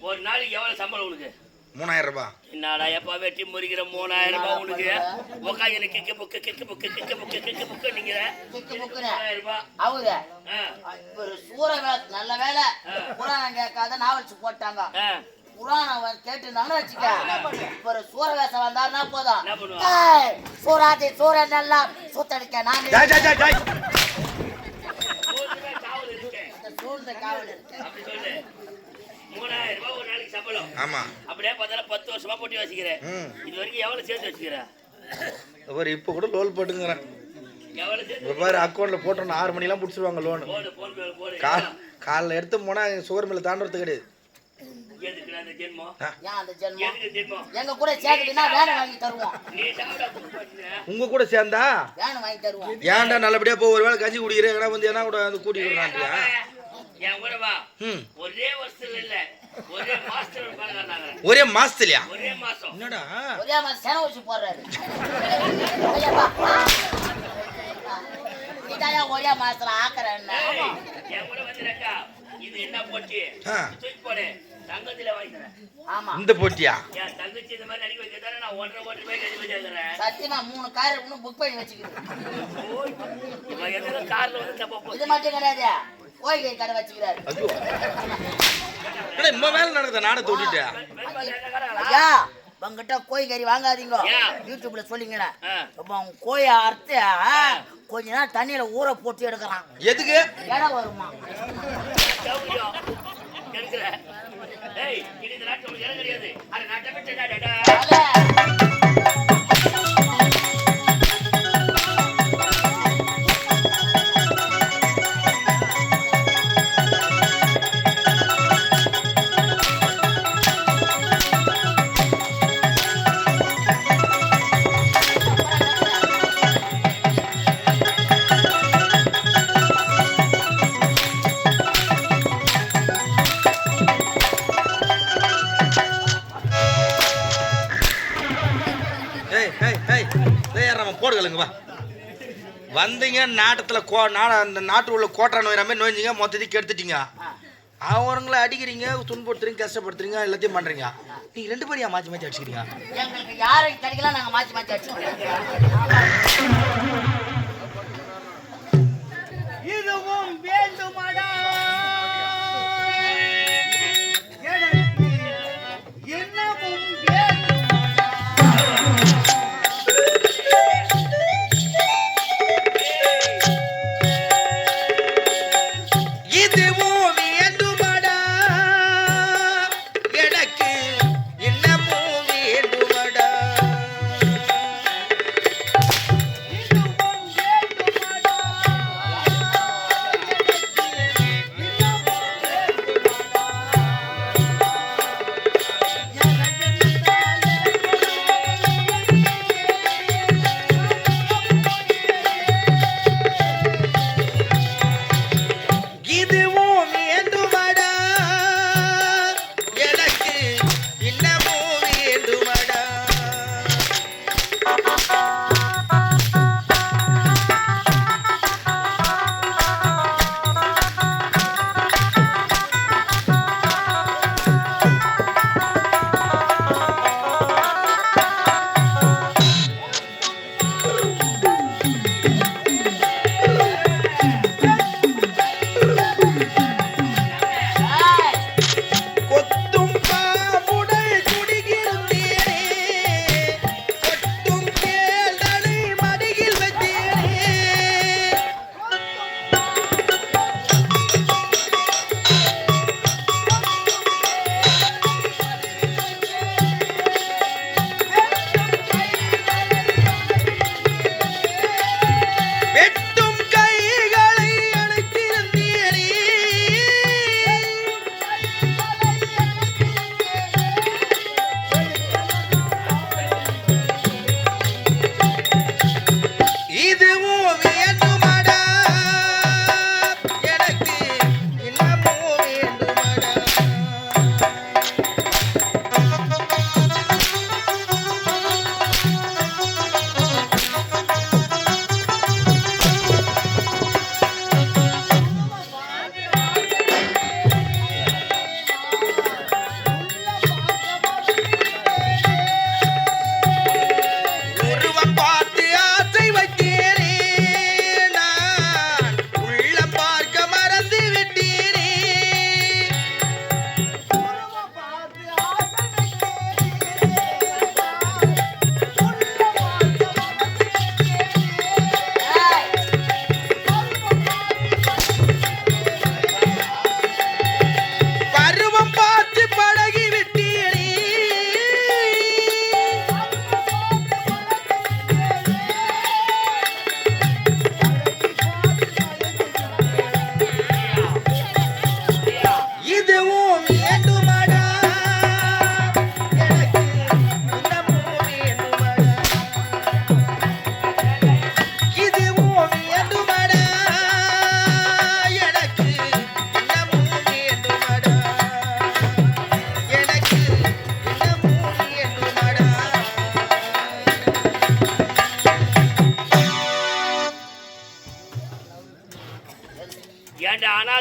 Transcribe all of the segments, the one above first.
ஒரு நாளைக்கு எவ்வளவு சம்பளம் உனக்கு? 3000 ரூபாய். என்னடா எப்ப வெட்டி முறிக்கிற 3000 ரூபாய் உனக்கு? உக்காந்து kick book kick book kick book kick book நீங்க கிக்கு புக்கு 3000 ரூபாய். அவரு ஒரு சூரவேல நல்ல வேலை புராணம் கேட்காத நாவல்ஸ் போட்டாங்க. புராணம் கேட்டுருந்தாங்கன்னு வச்சுக்க, ஒரு சூரவேசம் வந்தாருன்னா போதும். சூராதி சூரன் எல்லாம் சுத்தடிக்க நான் சூழ்ந்த காவல் இருக்கேன். 3000 ரூபாய் ஒரு நாளைக்கு சம்பளம். ஆமா. அப்படியே பார்த்தா 10 வருஷமா போட்டு வச்சுக்கிறேன். இது வரைக்கும் எவ்வளவு சேர்த்து வச்சுக்கிறேன்? அவர் இப்ப கூட லோன் போட்டுங்கிறேன். எவ்வளவு சேர்த்து? வெவ்வேறு அக்கௌண்ட்ல போட்டோம் 6 மணிலாம் பிடிச்சிருவாங்க லோன். காலைல எடுத்து போனா சுகர் மில்ல தாண்டறது கிடையாது. எதுக்கு அந்த ஜென்மம்? அந்த ஜென்மம் எங்க கூட சேர்ந்துனா வேன் வாங்கி தருவோம். நீ சாப்பிட உங்க கூட சேர்ந்தா வேன் வாங்கி தருவோம். ஏன்டா நல்லபடியா போ, ஒருவேளை கஞ்சி குடிக்கிறேன் எங்கடா வந்து என்ன கூட வந்து கூட்டி விடுறான்டியா? என் கூட வா. ஒரே வருஷத்துல இல்ல, ஒரே மாசத்துல பழகுறாங்க. ஒரே மாசத்துலயா? ஒரே மாசம். என்னடா ஒரே மாசம் சென வச்சு போறாரு. இதாயா ஒரே மாசத்துல ஆக்குறேன். என் கூட வந்துறக்கா. இது என்ன போட்டி? தூக்கி போடு. தங்கத்துல வாங்கிக்கிறேன். ஆமா. இந்த போட்டியா? என் தங்கச்சி இந்த மாதிரி நடிக்க வைக்கிறதால நான் 1.5 கோடி ரூபாய் கட்டி வச்சிருக்கேன். சத்தியமா 3 கார் இன்னும் புக் பண்ணி வச்சுக்கிறேன். இவன் எந்த கார்ல வந்து தப்பா போகுது. இது மட்டும் கிடையாது, கோயில் கடை வச்சுக்கிறாரு. அட இம்மா மேல நடக்குது நாடத்தை விட்டுட்டு. ஐயா உங்ககிட்ட கோழி கறி வாங்காதீங்க, யூடியூப்ல சொல்லிங்கடா. அப்ப அவங்க கோழி அறுத்து கொஞ்ச நேரம் தண்ணியில ஊற போட்டு எடுக்கிறான். எதுக்கு? இடம் வருமா? போடுகளுங்க வா. வந்தீங்க நாட்டத்துல அந்த நாட்டு உள்ள கோட்டை நோயிற மாதிரி நோய்ஞ்சிங்க, மொத்தத்தையும் கெடுத்துட்டீங்க. அவங்கள அடிக்கிறீங்க, துன்புறுத்துறீங்க, கஷ்டப்படுத்துறீங்க, எல்லாத்தையும் பண்றீங்க. நீங்க 2 பேரையா மாத்தி மாத்தி அடிச்சுக்கிறீங்க? எங்களுக்கு யாரும் கிடைக்கல, நாங்க மாத்தி மாத்தி அடிச்சுக்கிறோம். இதுவும் வேண்டுமாடா என்னவும்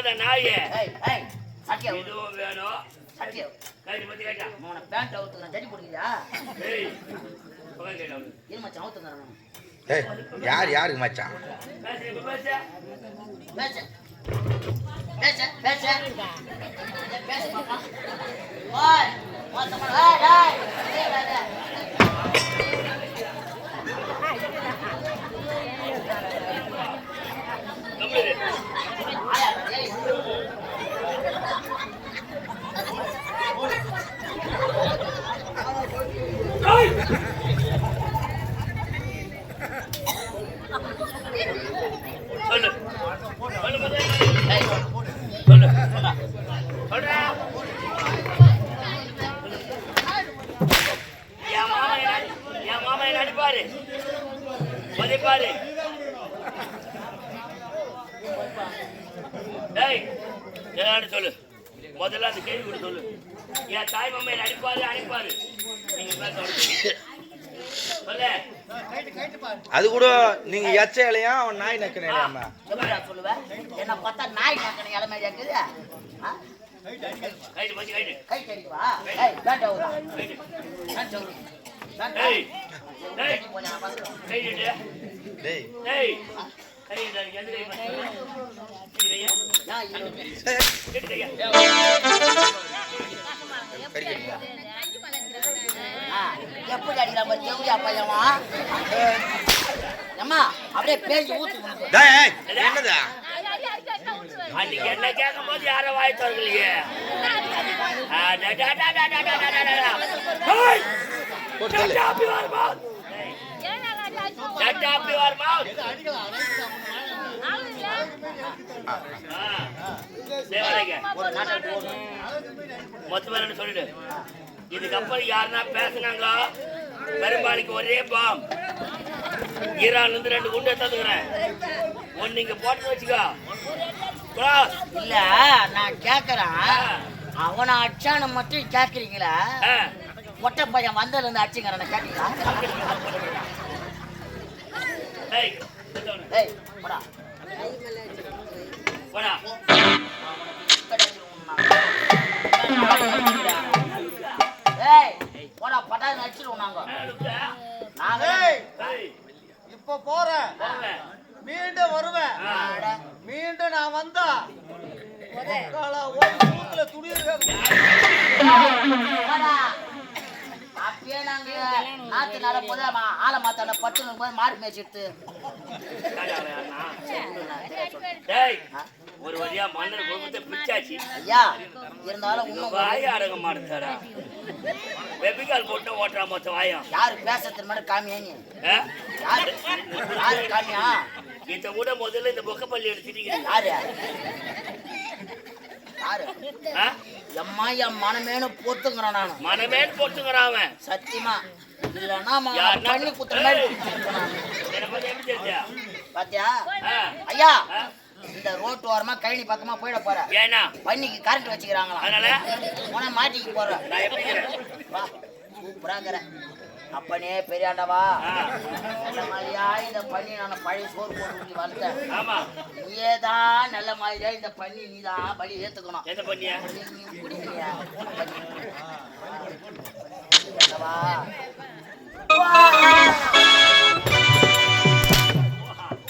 போகாத நாயே. சத்தியம் இதுவும் வேணும். சத்தியம் கைது பத்தி கேட்டா. உன பேண்ட் அவுத்துறேன் தடி போடுறியா? ஏய். போக கேட்டா. இரு மச்சான் அவுத்துறேன். ஏய் யாருக்கு மச்சான்? பேசு. பேசு. பேசு பாப்பா. ஓய், மொத்தமா டேய். கம்ப்ளீட். ஆயா டேய். சொல்லு. டேய். சொல்லு. சொல்றா. என் மாமா என்ன அடிப்பாரு. மதிப்பாரு. டேய் ஏதான்னு சொல்லு. முதல்ல அந்த கேள்வி கூட சொல்லு. என் தாய் மாமா என்ன அடிப்பாரு. நீங்க பேச சொல்லு. அது கூட நீங்க எச்ச இலையா அவன் நாய் நக்கன இலையாமா? எப்படிடா சொல்லுவேன்? என்ன பார்த்தா நாய் நக்கன இலை மாதிரி இருக்குது. கைட்டு மச்சி கைட்டு. கை கடிவா? ஏய் பேண்ட் அவுறா. கைட்டு. பேண்ட் அவுறா. டேய். டேய். போடா பாத்து. கைட்டு. டேய் டேய். கைட்டு எந்த கை பண்ணு. கையா. நான் இது கேட்டுயா. கறிக்கடியா? எப்படி அடிக்கிற மாதிரி எவ்வளோ பையமா? அம்மா அப்படியே பேசி ஊத்து. டேய் என்னடா? அன்னைக்கு என்ன கேட்கும்போது யாரும் வாய் திறக்கலையே. போட்டு தள்ளு. மொத்தம் சொல்லிடு. இதுக்கப்புறம் யாருன்னா பேசினாங்க பெரும்பாலுக்கு ஒரே பாம். ஈரான்ல இருந்து 2 குண்டு தந்துக்கிறேன். ஒன்னு நீங்க போட்டு வச்சுக்கோ. இல்ல நான் கேக்குறேன், அவனை அடிச்சான மட்டும் கேக்குறீங்களா? மொட்டை பையன் வந்ததுல இருந்து அடிச்சுங்கிறன கேட்டீங்களா? ஏய் போடா போடா. ஏய் போடா பட்டாது அடிச்சிடுவோம் நாங்க. இப்ப போறேன், மீண்டும் வருவேன். மீண்டும் நான் வந்தா அப்பயே நாங்க நாத்து நட போது ஆளை மாத்தாட பட்டு போது மாடு மேய்ச்சிட்டு ஒரு வழியா மன்னர் குடும்பத்தை பிச்சாச்சு. ஐயா இருந்தாலும் இன்னும் வாய அடங்க மாட்டேடா. வெப்பிக்கால் போட்டு ஓட்டுறா மொத்த வாயம். யாரு பேசுறது மாதிரி காமியா நீ? யாரு யாரு காமியா? இத கூட முதல்ல இந்த பொக்கப்பள்ளி எடுத்துட்டீங்க. யாரு யாரு? எம்மா என் மனமேனு போத்துங்கிறான். நான் மனமேனு போட்டுங்கிறான் அவன் சத்தியமா. இல்லன்னா பண்ணி குத்துற மாதிரி பாத்தியா? ஐயா இந்த ரோட்டு ஓரமா கழனி பக்கமா போயிட போற. ஏன்னா பண்ணிக்கு கரண்ட் வச்சுக்கிறாங்களா? அதனால உன மாட்டிக்கு போற. நான் எப்படி வா சூப்பராங்கிற அப்பனே பெரியாண்டவா. நல்ல மாதிரியா இந்த பண்ணி நான் பழைய சோறு போட்டு வளர்த்தேன். ஆமா நீதான் நல்ல மாதிரியா இந்த பண்ணி நீதான் பலி ஏத்துக்கணும். எந்த பண்ணியா? குடிக்கிறியா?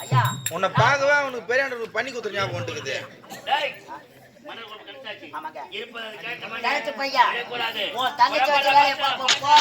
ஐயா உன்னை பார்க்கவே அவனுக்கு பெரிய பண்ணி கொடுத்துரு ஞாபகம் வந்துக்குது. ஆமாங்க இருப்பது கரெக்ட் பையா. கூடாது. உன் தங்கச்சி வச்ச வேலையை பார்ப்போம் போ.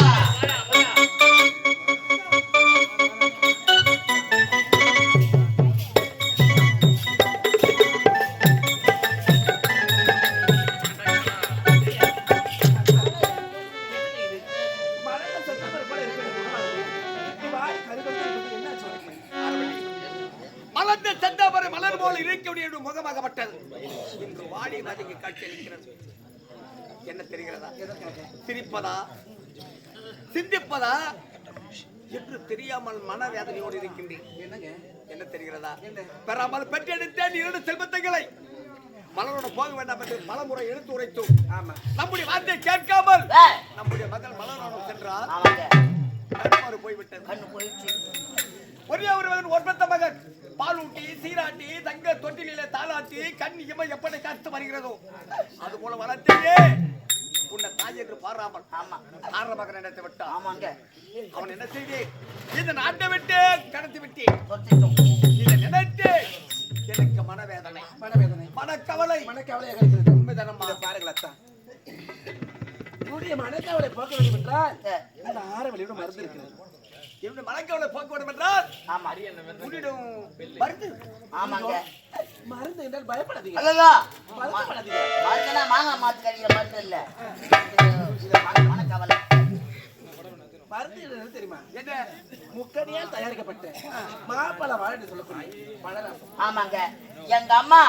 மலர்ந்த செந்தாமரை மலர் போல இருக்கக்கூடிய முகமாகப்பட்டது இன்று வாடி வதங்கி காட்சியளிக்கிறது. என்ன தெரிகிறதா? சிரிப்பதா சிந்திப்பதா என்று தெரியாமல் மனவேதனையோடு இருக்கின்றேன். என்ன தெரிகிறதா? பெறாமல் பெற்றெடுத்தேன் 2 செல்வத்தைகளை. மலரோட போக வேண்டாம் என்று பலமுறை எடுத்து உரைத்தோம். நம்முடைய வார்த்தை கேட்காமல் நம்முடைய மகள் மலரோடு சென்றால் போய்விட்டது. ஒரே ஒரு மகன் ஒன்பத்த மகன் பாலூட்டி சீராட்டி தங்க தொட்டிலே தாளாட்டி கண் இமை எப்படி கருத்து வருகிறதோ அது போல வளர்த்தே உன்னை தாய் என்று பாராமல் ஆமா ஆற மகன் இடத்தை விட்டா ஆமாங்க அவன் என்ன செய்தே இந்த நாட்டை விட்டு கடத்தி விட்டு சொத்திட்டோம் இதை நினைத்து எனக்கு மனவேதனை மனக்கவலை மனக்கவலையாக இருக்கிறது. உண்மைதானம்மா பாருங்கள் அத்தா, என்னுடைய மனக்கவலை போக்க வேண்டும் என்றால் இந்த ஆரவழியோட மருந்து இருக்கிறது. என்னுடைய மனக்கவலை போக்க வேண்டும் என்றால் ஆமா உன்னிடம் மருந்து ஆமாங்க மருந்து என்றால் பயப்படாதீங்க, அல்லா வருத்தப்படாதீங்க. மருந்துனா மாங்காய் மாத்து கடிக்கிற மருந்து இல்ல இது மனக்கவலை மருந்து என்னன்னு தெரியுமா? என்ன முக்கணியால் தயாரிக்கப்பட்ட மாப்பழ வாழை என்று சொல்லக்கூடிய பழரசம். ஆமாங்க எங்க அம்மா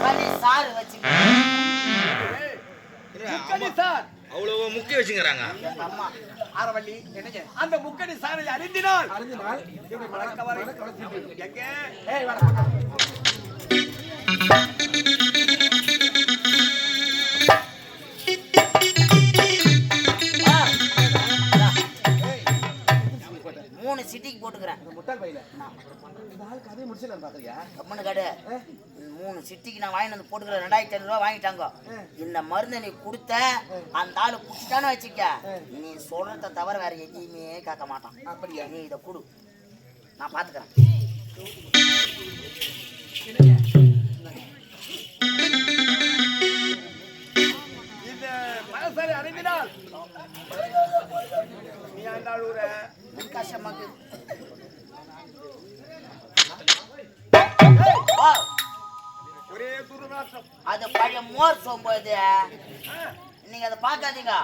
களி சாறு வச்சு முக்கணி சார் அவ்வளவு முக்கிய வச்சுங்கிறாங்க. எங்க அம்மா ஆரவள்ளி என்னங்க அந்த முக்கணி சாரை அறிந்தினால் அறிந்தினால் என்னுடைய மனக்கவலை மனக்கவலை தீர்ந்து விடும். எங்க ஏய் வர மூணு சிட்டிக்கு போட்டுக்கிறேன் முட்டாள் பையில இந்த ஆள் கதையை முடிச்சிடலாம் பாக்குறியா? கம்மனு கடை 3 சிட்டிக்கு நான் வாங்கிட்டு வந்து போட்டுக்கிறேன் 2500 ரூபா வாங்கிட்டாங்க இந்த மருந்தை நீ கொடுத்த அந்த ஆளு குடிச்சிட்டான்னு வச்சுக்க நீ சொல்றத தவிர வேற எதையுமே கேட்க மாட்டான் அப்படியா? நீ இதை கொடு நான் பாத்துக்கிறேன் இந்த மனசாரை அறிந்தினால் நீ ஆண்டாள் ஊர கஷ்டமாக்கு ஒரே துர்நாற்றம் அது பழைய மோர் சோம்போது நீங்க அதை பார்க்காதீங்க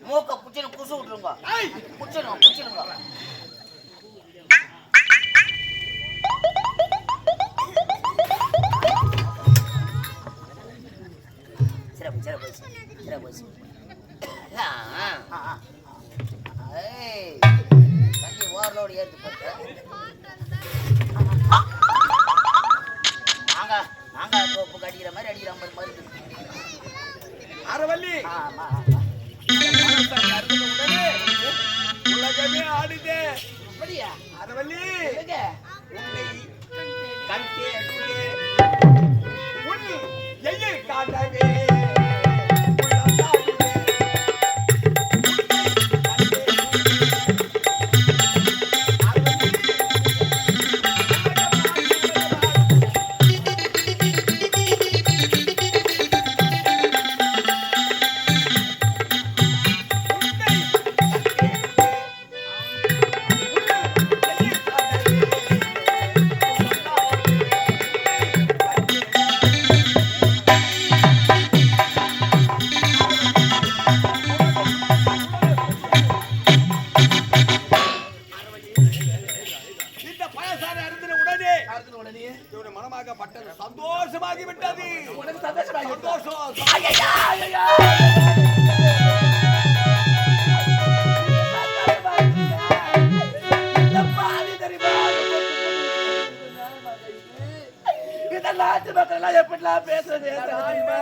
மூக்க புச்சின்னு குசு விட்டுருங்க புச்சிருங்க சிற போச்சு தண்ணி ஓவர்லோடு ஏற்றி போட்டு மாங்காய் தோப்புக்கு அடிக்கிற மாதிரி அடிக்கிற மாதிரி மருந்து ஆரவள்ளி ஆமா மனசாரை அறிந்த உடனே உலகமே ஆடுதே அப்படியா ஆரவள்ளி எங்க உன்னை கண் தேடுதே உன் எய்யை காட்டவே உள்ளம் தாவுதே. இந்த பழசாரை அறிந்த உடனே அடுத்த உடனே இவருடைய மனமாகப்பட்டது சந்தோஷமாகி விட்டது உனக்கு சந்தோஷமாகி விட்டது. சந்தோஷம் இந்த பாதி தெரியுமா? இந்த நாட்டு மக்கள் எல்லாம் எப்படிலாம் பேசுறது தெரியுமா?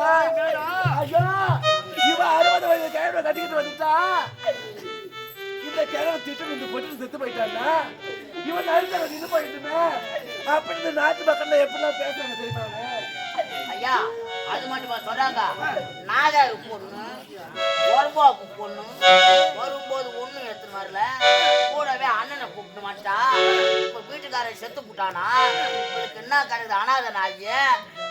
ஐயோ இவன் 60 வயது கிழமை கட்டிக்கிட்டு வந்துட்டா இந்த கிழமை திட்டம் இந்த பொட்டு செத்து போயிட்டான்னா இவன் நடுத்தர நின்று போயிட்டுனா அப்படி இந்த நாட்டு மக்கள் எப்படிலாம் பேசுறாங்க தெரியுமா? ஐயா அது மட்டுமா சொல்றாங்க நாதாரு பொண்ணு ஒருபாப்பு பொண்ணு வரும்போது ஒண்ணும் எடுத்துன்னு வரல கூடவே அண்ணனை கூப்பிட்டு மாட்டா இப்ப வீட்டுக்காரன் செத்து போட்டானா இவளுக்கு என்ன கிடையாது அனாதை நாய்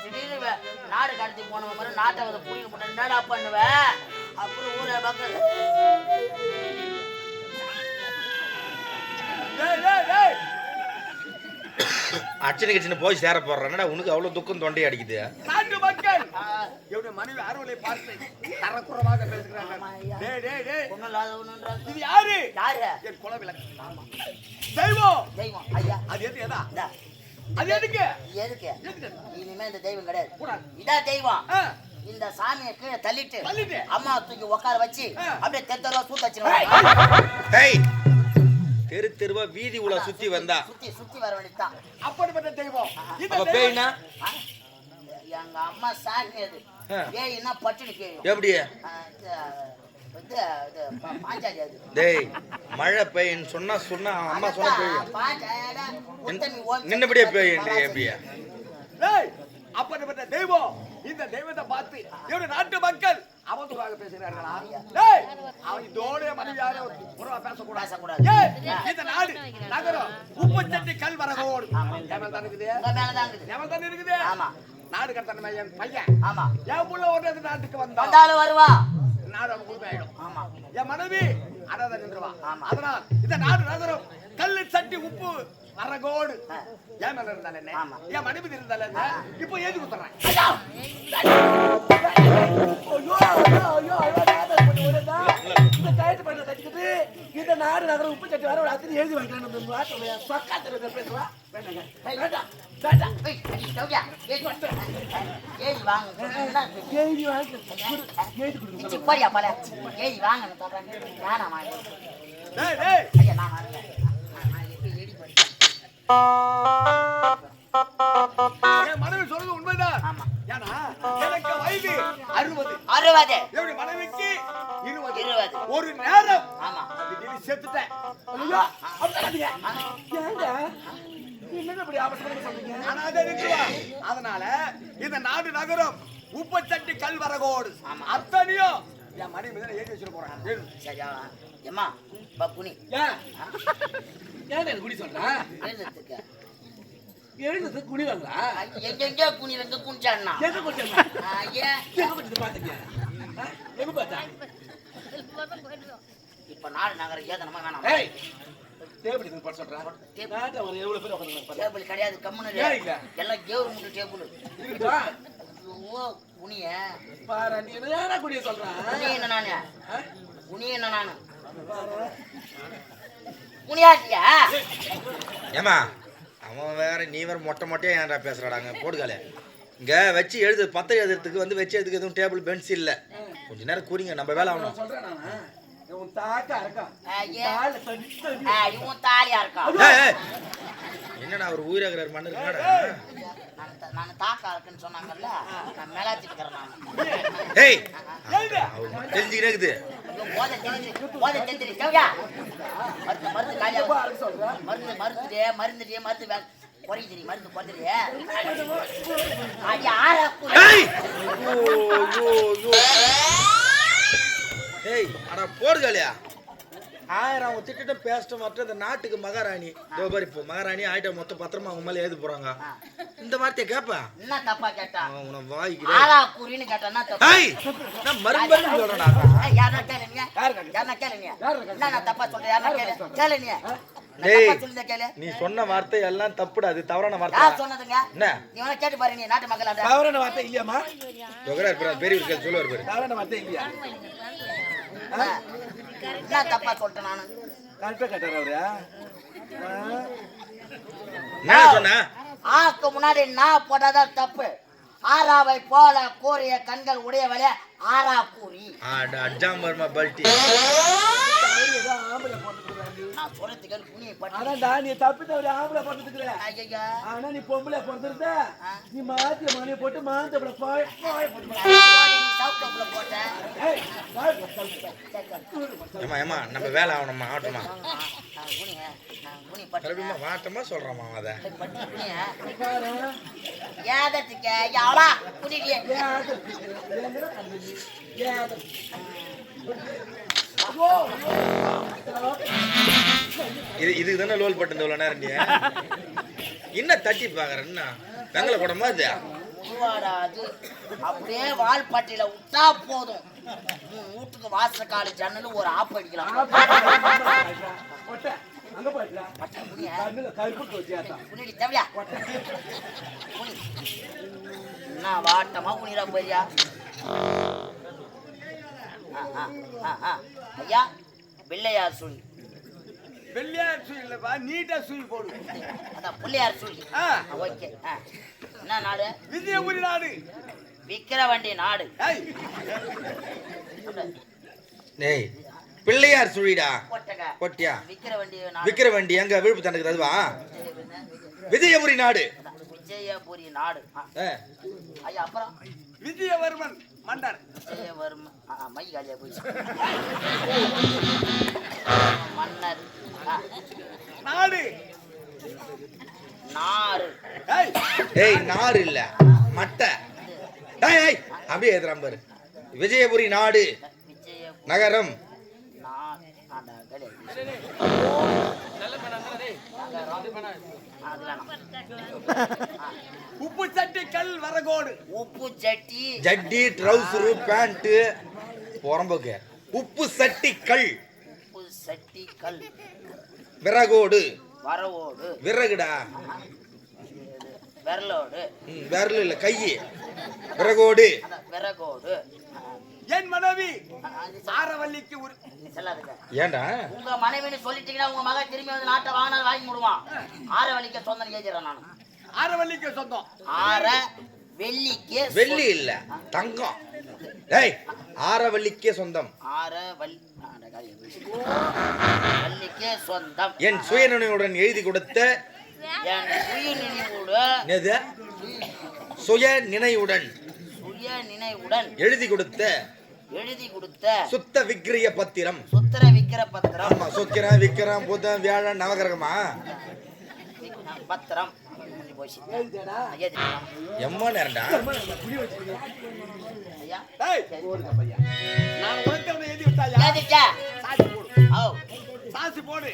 திடீர்னு நாடு கடத்தி போன மாதிரி நாட்டை வந்து புடிங்க போட்டா என்னடா பண்ணுவேன் அப்புறம் ஊரை மக்கள் அச்சனை கிச்சனை போய் சேர போடுறானடா உனக்கு அவ்வளவு துக்கம் தொண்டையை அடிக்குது. நாட்டு மக்கள் என்னுடைய மனைவி அறுவலை பார்த்து தரக்குறமாக பேசுகிறாங்க டேய் டேய் டேய் ஒண்ணும் இல்லாதவனுன்றாங்க இது யாரு யாரு என் குலவிளக்கு தெய்வம் தெய்வம் ஐயா அது எது எதா இந்தா. அது எதுக்கு எதுக்கு எதுக்கு இனிமே இந்த தெய்வம் கிடையாது கூடாது. இதான் தெய்வம் ஆ, இந்த சாமியை கீழே தள்ளிட்டு தள்ளிட்டு. அம்மா தூக்கி உட்கார வச்சு ஆ. அப்படியே தெத்தரவா சூத்தாச்சு டேய் தெரு தெருவா வீதி உலா சுத்தி வந்தா சுத்தி சுத்தி வர வேண்டியதுதான் அப்படிப்பட்ட தெய்வம் இந்த அப்ப தெய்வம் பேய்னா எங்க அம்மா சாமி அது பேய்னா பட்டுன்னு பேயும். எப்படி பாஞ்சாலி அது. டேய் மழை பெய்யுன்னு சொன்னா அம்மா சொன்ன பெய்யும் நின்னபடியே பெய்யும் எப்படியா டேய் அப்பேற்பட்ட தெய்வம் இந்த தெய்வத்தை பார்த்து என்னுடைய நாட்டு மக்கள் அவதூறாக பேசுகிறார்களா? டேய் அவன் இதோட மனைவியார புறவா பேசக்கூடாது. ஏய் இந்த நாடு நகரம் உப்புச்சட்டி கல் வரகோடு எவன் தான் இருக்குது? எவன் தான் இருக்குது? ஆமா நாடு கடத்தன என் பையன். ஆமா என் புள்ள ஒரு நாட்டுக்கு வந்தாலும் வருவா. நாடு அவன் உரிமையாயிடும். ஆமா என் மனைவி அனாதை நின்றுவா. ஆமா. அதனால் இந்த நாடு நகரம் கல்லு சட்டி உப்பு வரகோடு என் மேல இருந்தால என்ன? ஆமா. என் மனைவி இருந்தால என்ன? இப்போ ஏதி குத்துறேன். இந்த கைது பண்ண தட்டிக்கிட்டு இந்த நாடு நகரம் உப்பு சட்டி வர அத்தனை எழுதி வைக்கணும். சொக்காத்திர பேசுவா வேண்டாங்க. வேண்டாம் வேண்டாம். ஏய் வாங்க எழுதி வாங்கி எழுதி கொடுங்க. போறியா பல ஏய் வாங்க சொல்றேன். வேணாமா டேய் டேய் ஐயா நான் வரேன். என் மனைவி சொல்றது உண்மைதான். ஆமா. ஏன்னா எனக்கு வயது 60. 60 என்னுடைய மனைவிக்கு 20. 20 ஒரு நேரம் ஆமா திடீர்னு செத்துட்டேன். ஐயா அப்படியே ஏங்க என்ன இப்படி அவசரமா சொல்றீங்க? ஆனா அதை நிறுத்துவா. அதனால இந்த நாடு நகரம் உப்பச்சட்டி கல் வரகோடு அத்தனையும் என் மனைவி மீது எழுதி வச்சுட்டு போறேன். சரியா ஏம்மா பப்புனி ஏன் ஏன் குடி சொல்றேன்? எழுதுறதுக்கு எழுதுறது குடிவாங்களா? எங்க குனி வந்து குனிச்சான்னா எங்க குடிச்சா? ஐயா எங்க குடிச்சு பாத்தீங்க? எங்க பார்த்தா? இப்ப நாடு நகரம் ஏதனமா வேணாம். ஏய் டேபிள் இது போட சொல்றேன். நாட்ட ஒரு எவ்வளவு பேர் உட்கார்ந்து டேபிள் கிடையாது கம்முனு ஏன் இல்ல? எல்லாம் கவர்மெண்ட் டேபிள். இருக்குதா? ஐயோ குனிய பாரு நீ என்ன குடிய சொல்றேன்? குனி என்ன நானு குனி என்ன நானு குனியாட்டியா? ஏமா அவன் வேற நீ வேற மொட்டையா ஏன்டா பேசுறாடாங்க போடுகாலே இங்க வச்சு எழுது பத்த எழுதுறதுக்கு வந்து வச்சு எழுதுக்கு எதுவும் டேபிள் பெஞ்ச் இல்ல கொஞ்ச நேரம் கூறிங்க நம்ம வேலை ஆகணும் சொல்றேன் நானு. உன் தாக்கா இருக்கா? ஐயா தால தடி தடி. இவன் தாலியா இருக்கா? ஏய், ஏய். என்னடா அவர் உயிராகிறார் மண்ணு என்னடா நான் தாக்கா இருக்குன்னு சொன்னாங்கல்ல நான் மேலாத்திட்டு இருக்கிறேன் நான். ஏய் அவர் தெரிஞ்சுக்கிட்டே இருக்குது போதை தெரிஞ்சு சௌயா மருந்து மருந்து காலியா மருந்து மருந்துடே மருந்துடே மருந்து குறைஞ்சிரி மருந்து குறைஞ்சிரி ஐயா ஏய் ஐயோ ஐயோ ஏய் அட போடுகாலியா 1000 அவங்க திட்ட பேசிட்ட மாட்டோம் இந்த நாட்டுக்கு மகாராணி பாரு இப்போ மகாராணி ஆயிட்ட மொத்தம் பத்திரமா அவங்க மேலே எழுதி போறாங்க இந்த வார்த்தையை கேட்பேன் என்ன தப்பா கேட்டா உன வாய்க்கிறேன் ஆளா குறின்னு கேட்டா தப்பா ஏய் நான் மறுபடியும் சொல்றேன்டா யாரா கேளுங்க யாரா கேளுங்க என்ன நான் தப்பா சொல்றேன் யாரா கேளுங்க டேய் சொல்லுங்க கேளு நீ சொன்ன வார்த்தை எல்லாம் தப்புடா அது தவறான வார்த்தை யார் சொன்னதுங்க என்ன நீ வேணா கேட்டு பாரு நீ நாட்டு மக்களாட தவறான வார்த்தை இல்லையாமா? ஜோகரா இருப்பாரு பெரிய விஷயம் சொல்லுவார் பாரு தவறான வார்த்தை இல்லையா? என்ன தப்பா சொல்லிட்டேன் நானு கரெக்டா கேட்டாரு அவரு. என்ன சொன்ன ஆக்கு முன்னாடி நான் போட்டதான் தப்பு. ஆறாவை போல கூறிய கண்கள் உடையவளே ஆறா கூறி அஜாம்பர்மா பல்ட்டி ஏதோ ஆம்பளை போட்டுக்கிறாங்க. நான் சொல்றதுக்கு புனியை பட்டு ஆனாடா நீ தப்பித்த ஒரு ஆம்பளை போட்டுக்கிற. ஐயா ஆனா நீ பொம்பளை பிறந்திருந்த நீ மாத்தி மணியை போட்டு மாந்தப்பட போய் சவுக்கப்புல போட்டேன் ஏய் வாய் போட்டு ஏமா ஏமா நம்ம வேலை ஆகணுமா ஆகட்டுமா புனி பட்டு மறுபடியும் வாட்டமா சொல்றாமா அதை பட்டு புனிய பாரு. ஏதத்துக்கு எவ்வளோ புனிடியே இதுக்கு தானே லோல் பட்டு இவ்வளோ நேரம் நீ என்ன தட்டி பாக்குறேன்னா வெங்கல கூடமா இது அது அப்படியே வால்பட்டியில விட்டா போதும் வீட்டுக்கு வாச காலு ஜன்னல் ஒரு ஆப் அடிக்கலாம் அங்க போயிட்டா புனிய கண்ணுல கருப்பு வச்சியாத்தா. புனிடி தேவையா புனி என்ன வாட்டமா புனிரா போறியா ஐயா பிள்ளையார் சுழி வெள்ளையார் சூய் இல்லப்பா நீட்டா சூய் போடு. அதான் பிள்ளையார் சுழி ஓகே என்ன நாடு விஜயபுரி நாடு விக்கிரவண்டி நாடு ஏய் டேய் பிள்ளையார் சுழிடா கொட்டக கொட்டியா விக்கிரவண்டி நாடு விக்கிற வண்டி எங்க விழுப்பு தண்டுக்கு அதுவா விஜயபுரி நாடு விஜயபுரி நாடு ஐயா அப்புறம் விஜயவர்மன் மன்னர். விஜயவர்மன் மை காலியா போயிடுச்சு. மன்னர். நாடு. நாடு. ஏய் ஏய் நாறு இல்ல மட்டை. ஏய் ஏய் அப்படியே எதிராம் பாரு. விஜயபுரி நாடு விஜயபுரி நகரம். உப்பு சட்டி கல் வரகோடு. உப்பு சட்டி ஜட்டி ட்ரவுசரு பேண்ட் புறம்போக்கு. உப்பு சட்டி கல். உப்பு சட்டி கல் விறகோடு. வரவோடு. விறகுடா. விரலோடு. விரல் இல்ல கையி. விறகோடு. விறகோடு. என் மனைவி ஆரவல்லிக்கு ஏண்டா உங்க மனைவின்னு சொல்லிட்டீங்கன்னா உங்க மகன் திரும்பி வந்து நாட்டை வாங்கினாலும் வாங்கி முடுவான். ஆரவல்லிக்கு சொந்தம் கேட்கிறேன் நான். ஆரவல்லிக்கு சொந்தம். வெள்ளிக்கு வெள்ளி இல்ல தங்கம். டேய் ஆரவல்லிக்கே சொந்தம். வள்ளிக்கே சொந்தம். என் சுயநினைவுடன் எழுதி கொடுத்த என் சுய நினைவுடன் எழுதி கொடுத்த சுத்த விக்கிரிய பத்திரம். சுத்திர விக்கிர பத்திரம். ஆமா சுக்கிரம் விக்கிரம் புதன் வியாழன் நவகிரகமா பத்திரம். எம்மா நேரண்டா. நான் உனக்கு அவனை எழுதி விட்டாயா? சாசி போடு.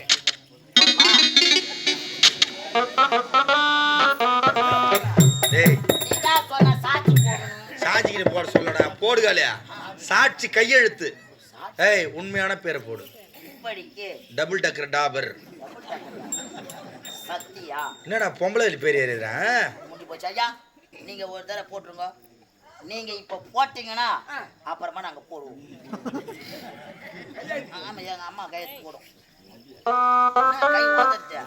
டேய் சாட்சிக்கிட்டு போட சொல்லடா. போடுகாலையா சாட்சி கையெழுத்து. ஏய் உண்மையான பேரை போடு. டபுள் டக்கர் டாபர். சத்தியா என்னடா பொம்பளை பேர் ஏறிடுறேன். முடிஞ்சு போச்சு ஐயா. நீங்க ஒரு தடவை போட்டுருங்க. நீங்க இப்ப போட்டீங்கன்னா அப்புறமா நாங்க போடுவோம். ஆமா எங்க அம்மா கையெழுத்து போடும். கை வந்துருச்சு.